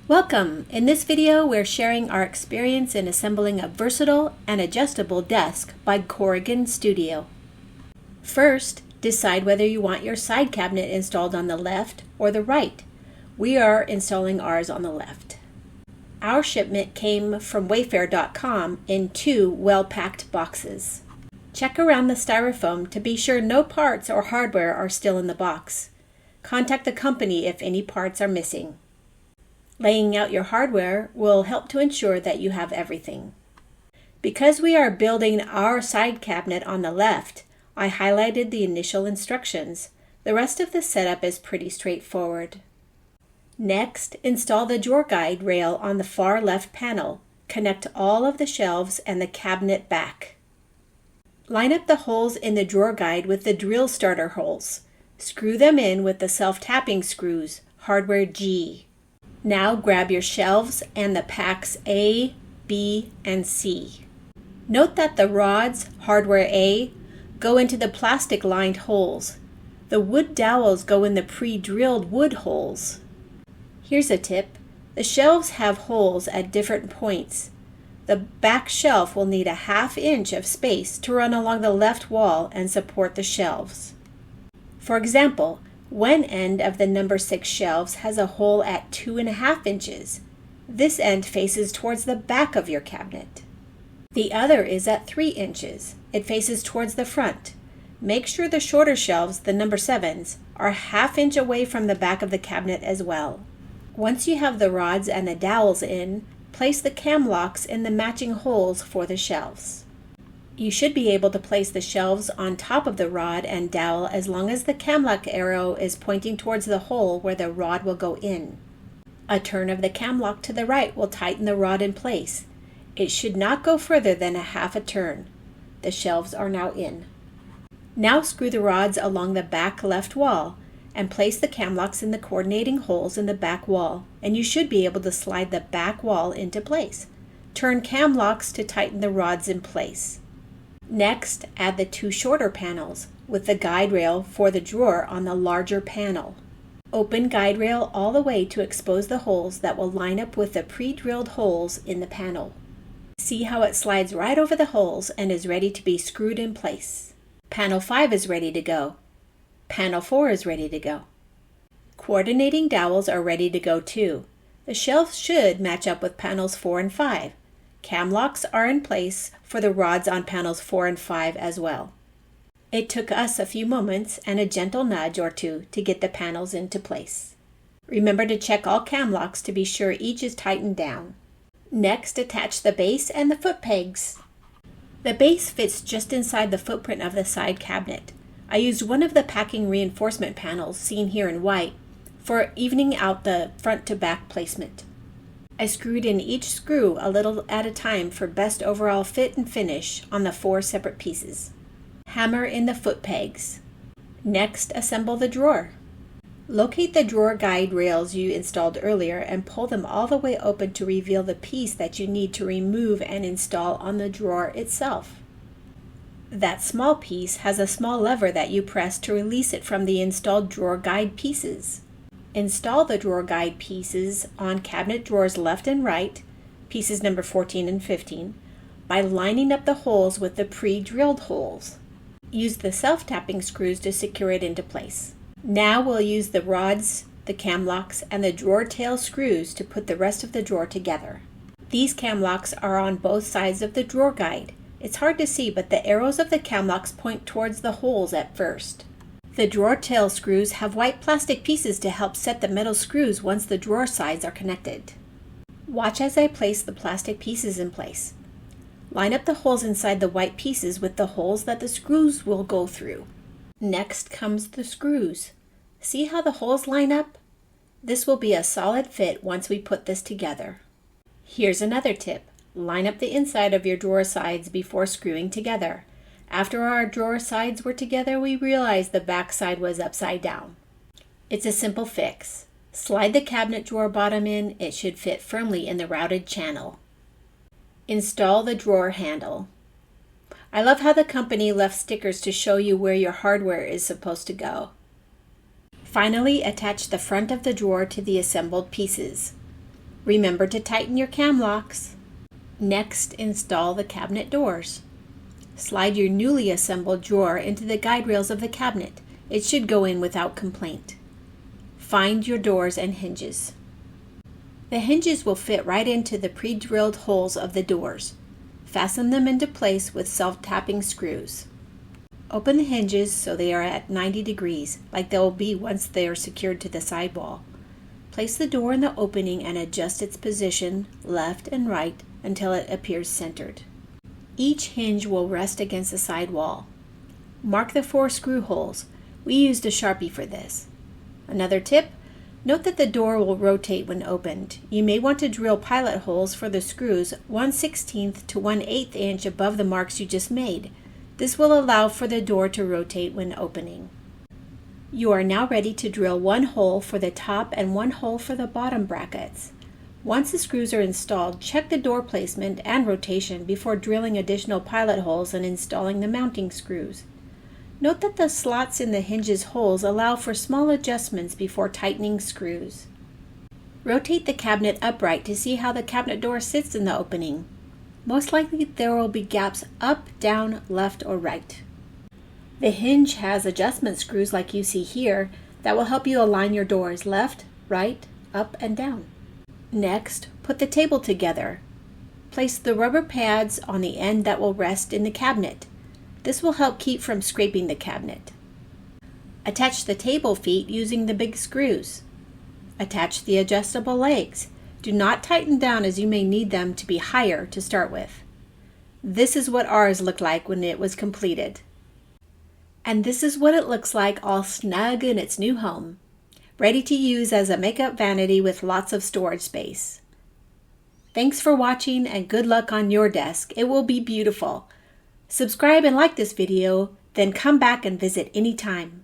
Welcome! In this video, we're sharing our experience in assembling a versatile and adjustable desk by Corrigan Studio. First, decide whether you want your side cabinet installed on the left or the right. We are installing ours on the left. Our shipment came from Wayfair.com in 2 well-packed boxes. Check around the styrofoam to be sure no parts or hardware are still in the box. Contact the company if any parts are missing. Laying out your hardware will help to ensure that you have everything. Because we are building our side cabinet on the left, I highlighted the initial instructions. The rest of the setup is pretty straightforward. Next, install the drawer guide rail on the far left panel. Connect all of the shelves and the cabinet back. Line up the holes in the drawer guide with the drill starter holes. Screw them in with the self-tapping screws, hardware G. Now grab your shelves and the packs A, B, and C. Note that the rods, hardware A, go into the plastic-lined holes. The wood dowels go in the pre-drilled wood holes. Here's a tip. The shelves have holes at different points. The back shelf will need a 1/2 inch of space to run along the left wall and support the shelves. For example, one end of the number 6 shelves has a hole at 2.5 inches. This end faces towards the back of your cabinet. The other is at 3 inches. It faces towards the front. Make sure the shorter shelves, the number 7s, are 1/2 inch away from the back of the cabinet as well. Once you have the rods and the dowels in, place the cam locks in the matching holes for the shelves. You should be able to place the shelves on top of the rod and dowel as long as the cam lock arrow is pointing towards the hole where the rod will go in. A turn of the cam lock to the right will tighten the rod in place. It should not go further than 1/2 turn. The shelves are now in. Now screw the rods along the back left wall and place the cam locks in the coordinating holes in the back wall, and you should be able to slide the back wall into place. Turn cam locks to tighten the rods in place. Next, add the 2 shorter panels with the guide rail for the drawer on the larger panel. Open guide rail all the way to expose the holes that will line up with the pre-drilled holes in the panel. See how it slides right over the holes and is ready to be screwed in place. Panel 5 is ready to go. Panel 4 is ready to go. Coordinating dowels are ready to go too. The shelves should match up with panels 4 and 5. Cam locks are in place for the rods on panels 4 and 5 as well. It took us a few moments and a gentle nudge or two to get the panels into place. Remember to check all cam locks to be sure each is tightened down. Next, attach the base and the foot pegs. The base fits just inside the footprint of the side cabinet. I used one of the packing reinforcement panels, seen here in white, for evening out the front to back placement. I screwed in each screw a little at a time for best overall fit and finish on the 4 separate pieces. Hammer in the foot pegs. Next, assemble the drawer. Locate the drawer guide rails you installed earlier and pull them all the way open to reveal the piece that you need to remove and install on the drawer itself. That small piece has a small lever that you press to release it from the installed drawer guide pieces. Install the drawer guide pieces on cabinet drawers left and right, pieces number 14 and 15, by lining up the holes with the pre-drilled holes. Use the self-tapping screws to secure it into place. Now we'll use the rods, the cam locks, and the drawer tail screws to put the rest of the drawer together. These cam locks are on both sides of the drawer guide. It's hard to see, but the arrows of the cam locks point towards the holes at first. The drawer tail screws have white plastic pieces to help set the metal screws once the drawer sides are connected. Watch as I place the plastic pieces in place. Line up the holes inside the white pieces with the holes that the screws will go through. Next comes the screws. See how the holes line up? This will be a solid fit once we put this together. Here's another tip. Line up the inside of your drawer sides before screwing together. After our drawer sides were together, we realized the back side was upside down. It's a simple fix. Slide the cabinet drawer bottom in. It should fit firmly in the routed channel. Install the drawer handle. I love how the company left stickers to show you where your hardware is supposed to go. Finally, attach the front of the drawer to the assembled pieces. Remember to tighten your cam locks. Next, install the cabinet doors. Slide your newly assembled drawer into the guide rails of the cabinet. It should go in without complaint. Find your doors and hinges. The hinges will fit right into the pre-drilled holes of the doors. Fasten them into place with self-tapping screws. Open the hinges so they are at 90 degrees, like they will be once they are secured to the sidewall. Place the door in the opening and adjust its position left and right until it appears centered. Each hinge will rest against the side wall. Mark the 4 screw holes. We used a Sharpie for this. Another tip, note that the door will rotate when opened. You may want to drill pilot holes for the screws 1/16 to 1/8 inch above the marks you just made. This will allow for the door to rotate when opening. You are now ready to drill 1 hole for the top and 1 hole for the bottom brackets. Once the screws are installed, check the door placement and rotation before drilling additional pilot holes and installing the mounting screws. Note that the slots in the hinges holes allow for small adjustments before tightening screws. Rotate the cabinet upright to see how the cabinet door sits in the opening. Most likely there will be gaps up, down, left, or right. The hinge has adjustment screws like you see here that will help you align your doors left, right, up, and down. Next, put the table together. Place the rubber pads on the end that will rest in the cabinet. This will help keep from scraping the cabinet. Attach the table feet using the big screws. Attach the adjustable legs. Do not tighten down as you may need them to be higher to start with. This is what ours looked like when it was completed. And this is what it looks like all snug in its new home, ready to use as a makeup vanity with lots of storage space. Thanks for watching and good luck on your desk. It will be beautiful. Subscribe and like this video, then come back and visit anytime.